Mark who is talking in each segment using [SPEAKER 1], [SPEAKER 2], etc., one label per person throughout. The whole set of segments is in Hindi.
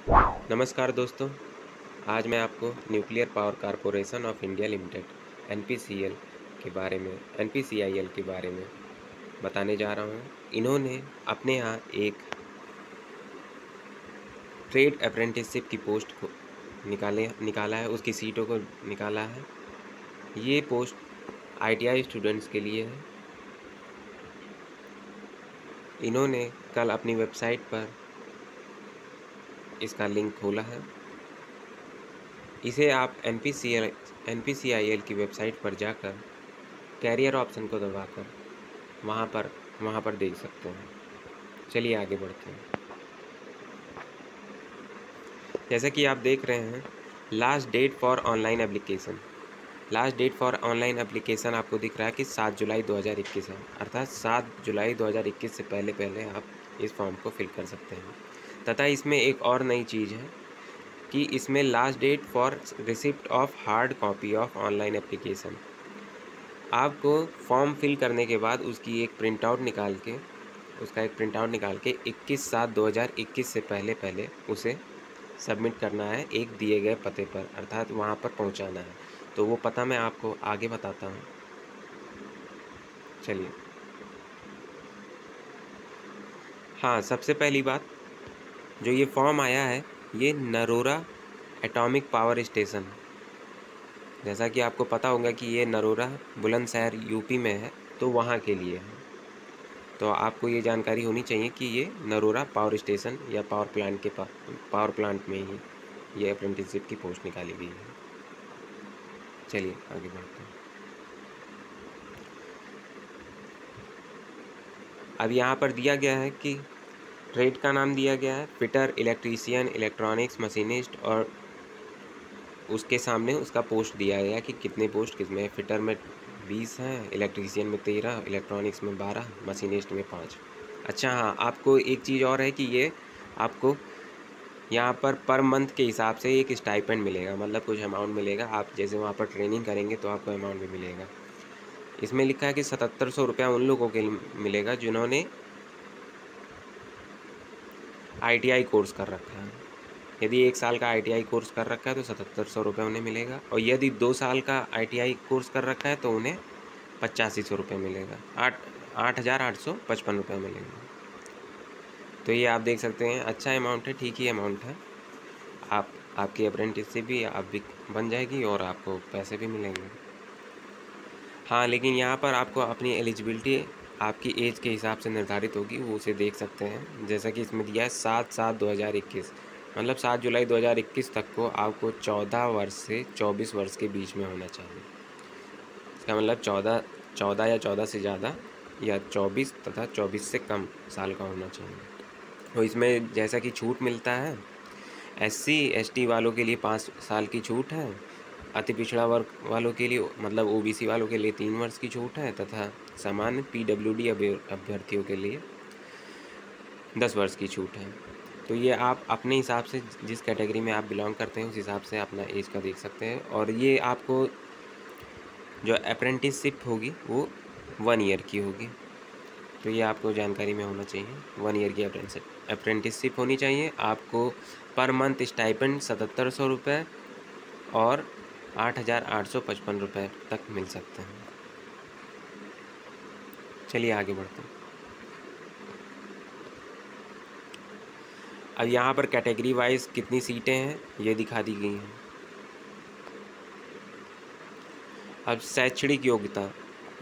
[SPEAKER 1] नमस्कार दोस्तों, आज मैं आपको nuclear power corporation of India limited NPCL के बारे में एनपीसीआईएल के बारे में बताने जा रहा हूँ। इन्होंने अपने यहाँ एक ट्रेड अप्रेंटिसशिप की पोस्ट को निकाला है, उसकी सीटों को निकाला है। ये पोस्ट आईटीआई स्टूडेंट्स के लिए है। इन्होंने कल अपनी वेबसाइट पर इसका लिंक खोला है। इसे आप एनपीसीआईएल की वेबसाइट पर जाकर कैरियर ऑप्शन को दबाकर वहाँ पर देख सकते हैं। चलिए आगे बढ़ते हैं। जैसा कि आप देख रहे हैं, last date for online application आपको दिख रहा है कि 7 जुलाई 2021 है, अर्थात 7 जुलाई 2021 से पहले आप इस फॉर्म को फिल कर सकते हैं। तथा इसमें एक और नई चीज़ है कि इसमें last date for receipt of hard copy of online application, आपको फॉर्म फिल करने के बाद उसका एक प्रिंट आउट निकाल के 21/7/2021 से पहले उसे सबमिट करना है एक दिए गए पते पर, अर्थात वहाँ पर पहुँचाना है। तो वो पता मैं आपको आगे बताता हूँ। चलिए, हाँ, सबसे पहली बात, जो ये फॉर्म आया है ये नरोरा एटॉमिक पावर स्टेशन, जैसा कि आपको पता होगा कि ये नरोरा बुलंदशहर यूपी में है, तो वहाँ के लिए है। तो आपको ये जानकारी होनी चाहिए कि ये नरोरा पावर स्टेशन या पावर प्लांट में ही ये अप्रेंटिसशिप की पोस्ट निकाली गई है। चलिए आगे बढ़ते हैं। अब यहाँ पर दिया गया है कि ट्रेड का नाम दिया गया है फिटर, इलेक्ट्रीशियन, इलेक्ट्रॉनिक्स मशीनिस्ट, और उसके सामने उसका पोस्ट दिया गया कि कितने पोस्ट किसमें। फिटर में 20 हैं, इलेक्ट्रीशियन में 13, इलेक्ट्रॉनिक्स में 12, मशीनिस्ट में 5। अच्छा, हाँ, आपको एक चीज़ और है कि ये आपको यहाँ पर मंथ के हिसाब से एक स्टाइपेंड मिलेगा, मतलब कुछ अमाउंट मिलेगा। आप जैसे वहाँ पर ट्रेनिंग करेंगे तो आपको अमाउंट भी मिलेगा। इसमें लिखा है कि 7700 रुपया उन लोगों के लिए मिलेगा जिन्होंने आईटीआई कोर्स कर रखा है। यदि 1 साल का आईटीआई कोर्स कर रखा है तो 7700 रुपये उन्हें मिलेगा, और यदि 2 साल का आईटीआई कोर्स कर रखा है तो उन्हें 8500 रुपये मिलेगा, 8,855 रुपये मिलेंगे। तो ये आप देख सकते हैं, अच्छा अमाउंट है, ठीक ही अमाउंट है। आपकी अप्रेंटिसशिप भी आप भी बन जाएगी और आपको पैसे भी मिलेंगे। हाँ, लेकिन यहाँ पर आपको अपनी एलिजिबिलिटी आपकी एज के हिसाब से निर्धारित होगी, वो उसे देख सकते हैं। जैसा कि इसमें दिया है 7/7/2021, मतलब 7 जुलाई 2021 तक को आपको 14 वर्ष से 24 वर्ष के बीच में होना चाहिए। इसका मतलब 14 या 14 से ज़्यादा, या 24 तथा 24 से कम साल का होना चाहिए। तो इसमें जैसा कि छूट मिलता है, SC ST वालों के लिए 5 साल की छूट है, अति पिछड़ा वर्ग वालों के लिए मतलब OBC वालों के लिए 3 वर्ष की छूट है, तथा सामान्य PWD अभ्यर्थियों के लिए 10 वर्ष की छूट है। तो ये आप अपने हिसाब से, जिस कैटेगरी में आप बिलोंग करते हैं उस हिसाब से अपना एज का देख सकते हैं। और ये आपको जो अप्रेंटिसशिप होगी वो 1 ईयर की होगी। तो ये आपको जानकारी में होना चाहिए, 1 ईयर की अप्रेंटिसशिप होनी चाहिए। आपको पर मंथ स्टाइपेंड 7700 रुपये और 8,855 रुपये तक मिल सकते हैं। चलिए आगे बढ़ते हैं। अब यहाँ पर कैटेगरी वाइज कितनी सीटें हैं ये दिखा दी गई हैं। अब शैक्षणिक योग्यता,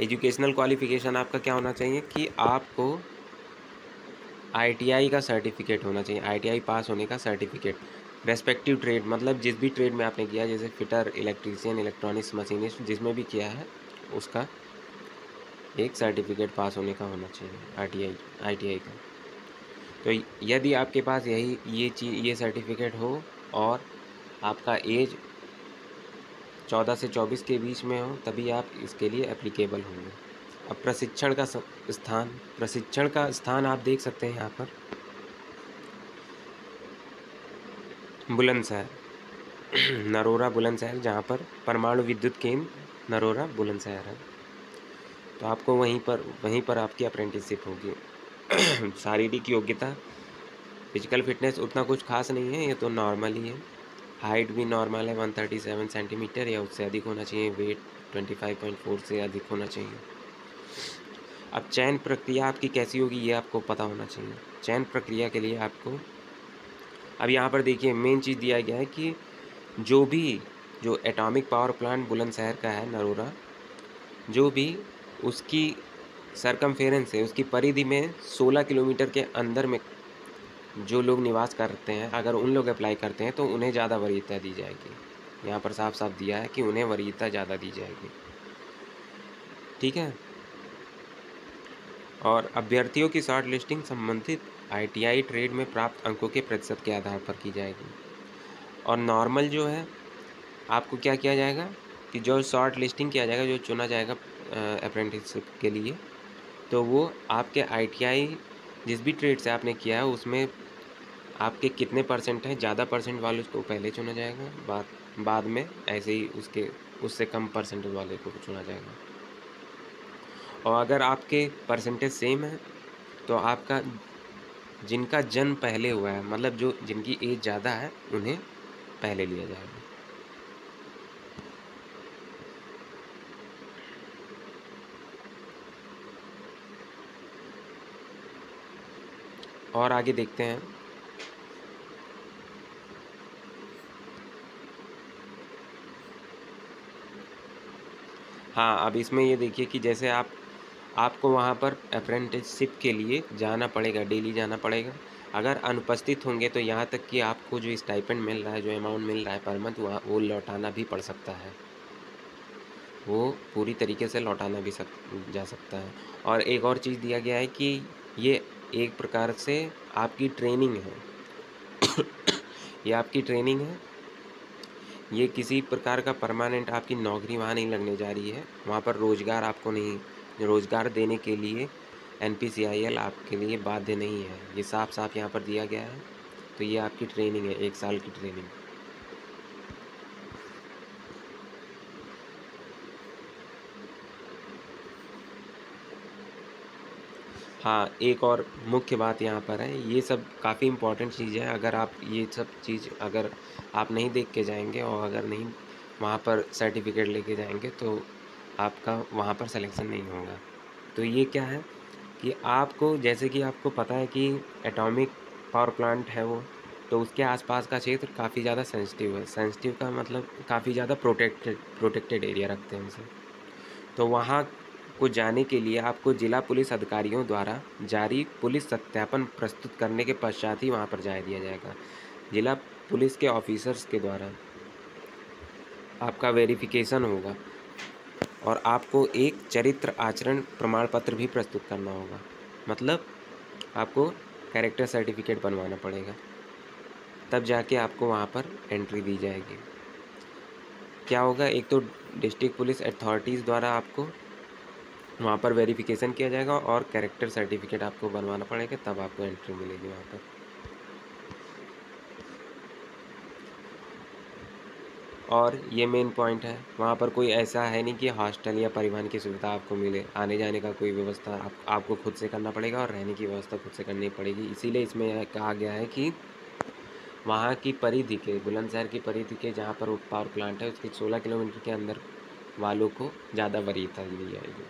[SPEAKER 1] एजुकेशनल क्वालिफिकेशन आपका क्या होना चाहिए कि आपको आईटीआई का सर्टिफिकेट होना चाहिए, आईटीआई पास होने का सर्टिफिकेट। रेस्पेक्टिव ट्रेड, मतलब जिस भी ट्रेड में आपने किया, जैसे फिटर, इलेक्ट्रीशियन, इलेक्ट्रॉनिक्स मशीनिस्ट, जिसमें भी किया है उसका एक सर्टिफिकेट पास होने का होना चाहिए आईटीआई का। तो यदि आपके पास ये सर्टिफिकेट हो और आपका एज 14 से 24 के बीच में हो, तभी आप इसके लिए एप्लीकेबल होंगे। अब प्रशिक्षण का स्थान आप देख सकते हैं यहाँ पर बुलंदशहर, नरोरा बुलंदशहर, जहाँ पर परमाणु विद्युत केंद्र नरोरा बुलंदशहर है। तो आपको वहीं पर आपकी अप्रेंटिसशिप होगी। शारीरिक योग्यता फिजिकल फिटनेस उतना कुछ खास नहीं है, ये तो नॉर्मल ही है। हाइट भी नॉर्मल है, 137 सेंटीमीटर या उससे अधिक होना चाहिए। वेट 25.4 से अधिक होना चाहिए। अब चयन प्रक्रिया आपकी कैसी होगी ये आपको पता होना चाहिए। चयन प्रक्रिया के लिए आपको अब यहाँ पर देखिए मेन चीज़ दिया गया है कि जो एटॉमिक पावर प्लांट बुलंदशहर का है नरोरा, जो भी उसकी सरकमफेरेंस है, उसकी परिधि में 16 किलोमीटर के अंदर में जो लोग निवास करते हैं, अगर उन लोग अप्लाई करते हैं तो उन्हें ज़्यादा वरीयता दी जाएगी। यहाँ पर साफ-साफ दिया है कि उन्हें वरीयता ज़्यादा दी जाएगी। ठीक है? और अभ्यर्थियों की शॉर्ट लिस्टिंग संबंधित ITI ट्रेड में प्राप्त अंकों के प्रतिशत के आधार पर की जाएगी। और नॉर्मल जो है आपको क्या किया जाएगा कि जो शॉर्ट लिस्टिंग किया जाएगा, जो चुना जाएगा अप्रेंटिसशिप के लिए, तो वो आपके ITI जिस भी ट्रेड से आपने किया है उसमें आपके कितने परसेंट हैं, ज़्यादा परसेंट वाले को पहले चुना जाएगा, बाद में ऐसे ही उससे कम परसेंटेज वाले को चुना जाएगा। और अगर आपके परसेंटेज सेम है तो आपका जिनका जन्म पहले हुआ है, मतलब जिनकी एज ज़्यादा है, उन्हें पहले लिया जाएगा। और आगे देखते हैं। हाँ, अब इसमें ये देखिए कि जैसे आपको वहाँ पर अप्रेंटिसशिप के लिए जाना पड़ेगा, डेली जाना पड़ेगा। अगर अनुपस्थित होंगे तो यहाँ तक कि आपको जो स्टाइपेंड मिल रहा है, जो अमाउंट मिल रहा है पर मंथ, वो लौटाना भी पड़ सकता है। वो पूरी तरीके से लौटाना भी जा सकता है। और एक और चीज़ दिया गया है कि ये एक प्रकार से आपकी ट्रेनिंग है। ये आपकी ट्रेनिंग है, ये किसी प्रकार का परमानेंट आपकी नौकरी वहाँ नहीं लगने जा रही है। वहाँ पर रोज़गार देने के लिए NPCIL आपके लिए बाध्य नहीं है। ये साफ-साफ यहाँ पर दिया गया है। तो ये आपकी ट्रेनिंग है, 1 साल की ट्रेनिंग। हाँ, एक और मुख्य बात यहाँ पर है, ये सब काफ़ी इम्पोर्टेंट चीज़ है। अगर आप ये सब चीज़ अगर आप नहीं देख के जाएँगे और अगर नहीं वहाँ पर सर्टिफ़िकेट लेके जाएँगे तो आपका वहाँ पर सिलेक्शन नहीं होगा। तो ये क्या है कि आपको, जैसे कि आपको पता है कि एटॉमिक पावर प्लांट है वो, तो उसके आसपास का क्षेत्र काफ़ी ज़्यादा सेंसिटिव है। सेंसिटिव का मतलब काफ़ी ज़्यादा प्रोटेक्टेड एरिया रखते हैं उसे। तो वहाँ को जाने के लिए आपको जिला पुलिस अधिकारियों द्वारा जारी पुलिस सत्यापन प्रस्तुत करने के पश्चात ही वहाँ पर जाने दिया जाएगा। जिला पुलिस के ऑफिसर्स के द्वारा आपका वेरिफिकेशन होगा और आपको एक चरित्र आचरण प्रमाण पत्र भी प्रस्तुत करना होगा। मतलब आपको कैरेक्टर सर्टिफिकेट बनवाना पड़ेगा, तब जाके आपको वहाँ पर एंट्री दी जाएगी। क्या होगा, एक तो डिस्ट्रिक्ट पुलिस अथॉरिटीज़ द्वारा आपको वहाँ पर वेरिफिकेशन किया जाएगा और कैरेक्टर सर्टिफिकेट आपको बनवाना पड़ेगा, तब आपको एंट्री मिलेगी वहाँ पर। और ये मेन पॉइंट है, वहाँ पर कोई ऐसा है नहीं कि हॉस्टल या परिवहन की सुविधा आपको मिले। आने जाने का कोई व्यवस्था आपको खुद से करना पड़ेगा और रहने की व्यवस्था खुद से करनी पड़ेगी। इसीलिए इसमें यह कहा गया है कि वहाँ की परिधि के, बुलंदशहर की परिधि के जहाँ पर पावर प्लांट है, उसके 16 किलोमीटर के अंदर वालों को ज़्यादा वरीयता दी जाएगी।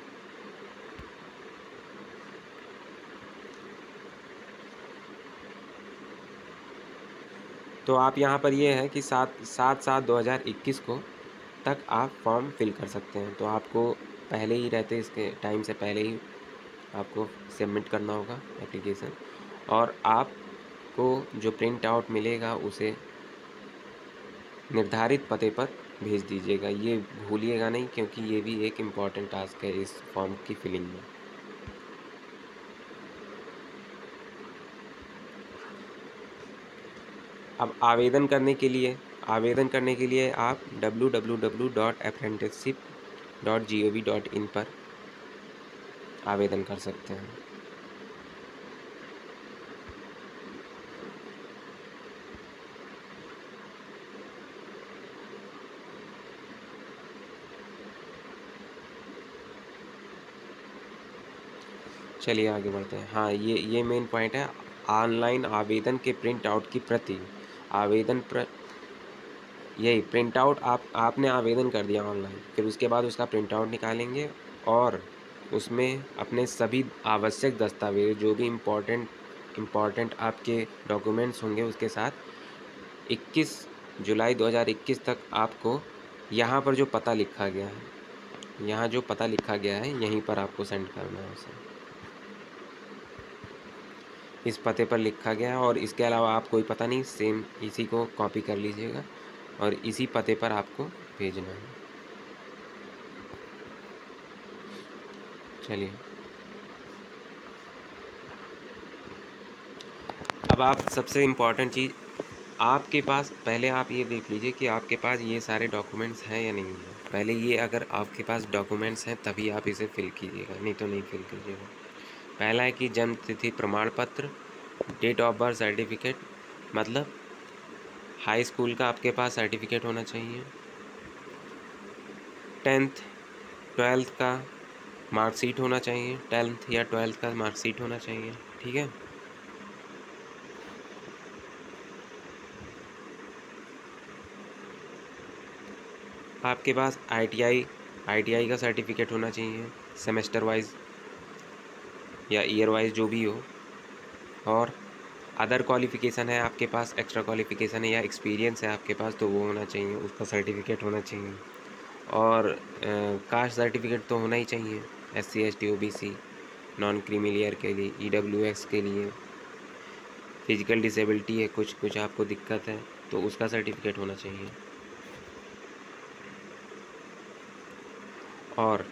[SPEAKER 1] तो आप यहाँ पर ये है कि 7/7/2021 को तक आप फॉर्म फिल कर सकते हैं। तो आपको पहले ही रहते इसके टाइम से पहले ही आपको सबमिट करना होगा एप्लीकेशन, और आपको जो प्रिंट आउट मिलेगा उसे निर्धारित पते पर भेज दीजिएगा। ये भूलिएगा नहीं, क्योंकि ये भी एक इम्पॉर्टेंट टास्क है इस फॉर्म की फिलिंग में। अब आवेदन करने के लिए आप www.apprenticeship.gov.in पर आवेदन कर सकते हैं। चलिए आगे बढ़ते हैं। हाँ, ये मेन पॉइंट है। ऑनलाइन आवेदन के प्रिंट आउट की प्रति यही प्रिंट आउट आपने आवेदन कर दिया ऑनलाइन, फिर उसके बाद उसका प्रिंट आउट निकालेंगे और उसमें अपने सभी आवश्यक दस्तावेज जो भी इम्पोर्टेंट आपके डॉक्यूमेंट्स होंगे उसके साथ 21 जुलाई 2021 तक आपको यहाँ पर जो पता लिखा गया है, यहीं पर आपको सेंड करना है उसे। इस पते पर लिखा गया है और इसके अलावा आप कोई पता नहीं, सेम इसी को कॉपी कर लीजिएगा और इसी पते पर आपको भेजना है। चलिए, अब आप सबसे इम्पॉर्टेंट चीज़, आपके पास पहले आप ये देख लीजिए कि आपके पास ये सारे डॉक्यूमेंट्स हैं या नहीं है। पहले ये अगर आपके पास डॉक्यूमेंट्स हैं तभी आप इसे फिल कीजिएगा, नहीं तो नहीं फिल कीजिएगा। पहला है कि जन्म तिथि प्रमाण पत्र, डेट ऑफ बर्थ सर्टिफिकेट, मतलब हाई स्कूल का आपके पास सर्टिफिकेट होना चाहिए। 10th 12th का मार्कशीट होना चाहिए, 10th या 12th का मार्कशीट होना चाहिए, ठीक है। आपके पास ITI का सर्टिफिकेट होना चाहिए, सेमेस्टर वाइज या ईयर वाइज जो भी हो। और अदर क्वालिफ़िकेशन है आपके पास, एक्स्ट्रा क्वालिफ़िकेशन है या एक्सपीरियंस है आपके पास, तो वो होना चाहिए, उसका सर्टिफिकेट होना चाहिए। और कास्ट सर्टिफिकेट तो होना ही चाहिए, SC ST OBC non creamy के लिए, EWS के लिए। फिजिकल डिसेबिलिटी है, कुछ आपको दिक्कत है तो उसका सर्टिफिकेट होना चाहिए। और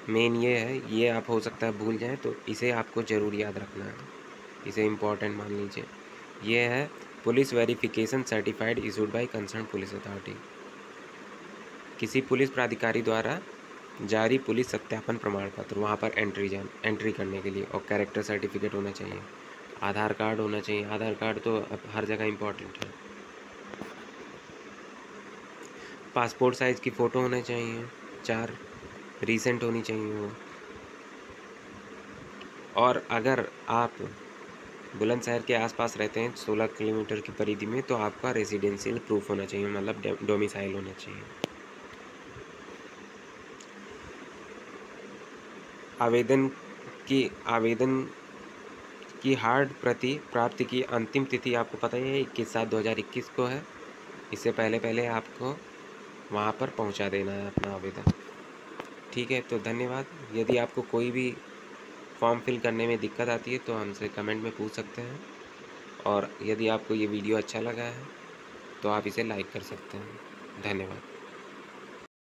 [SPEAKER 1] मेन ये है, ये आप हो सकता है भूल जाएं, तो इसे आपको ज़रूर याद रखना है, इसे इम्पोर्टेंट मान लीजिए। ये है police verification certified issued by concern police authority, किसी पुलिस प्राधिकारी द्वारा जारी पुलिस सत्यापन प्रमाण पत्र, वहाँ पर एंट्री करने के लिए। और कैरेक्टर सर्टिफिकेट होना चाहिए, आधार कार्ड होना चाहिए। आधार कार्ड तो अब हर जगह इम्पोर्टेंट है। पासपोर्ट साइज़ की फ़ोटो होनी चाहिए, 4 रीसेंट होनी चाहिए वो। और अगर आप बुलंदशहर के आसपास रहते हैं 16 किलोमीटर की परिधि में, तो आपका रेजिडेंशियल प्रूफ होना चाहिए, मतलब डोमिसाइल होना चाहिए। आवेदन की हार्ड प्रति प्राप्ति की अंतिम तिथि आपको पता ही है 21/7/2021 को है। इससे पहले आपको वहाँ पर पहुँचा देना है अपना आवेदन, ठीक है। तो धन्यवाद। यदि आपको कोई भी फॉर्म फिल करने में दिक्कत आती है तो हमसे कमेंट में पूछ सकते हैं। और यदि आपको ये वीडियो अच्छा लगा है तो आप इसे लाइक कर सकते हैं। धन्यवाद।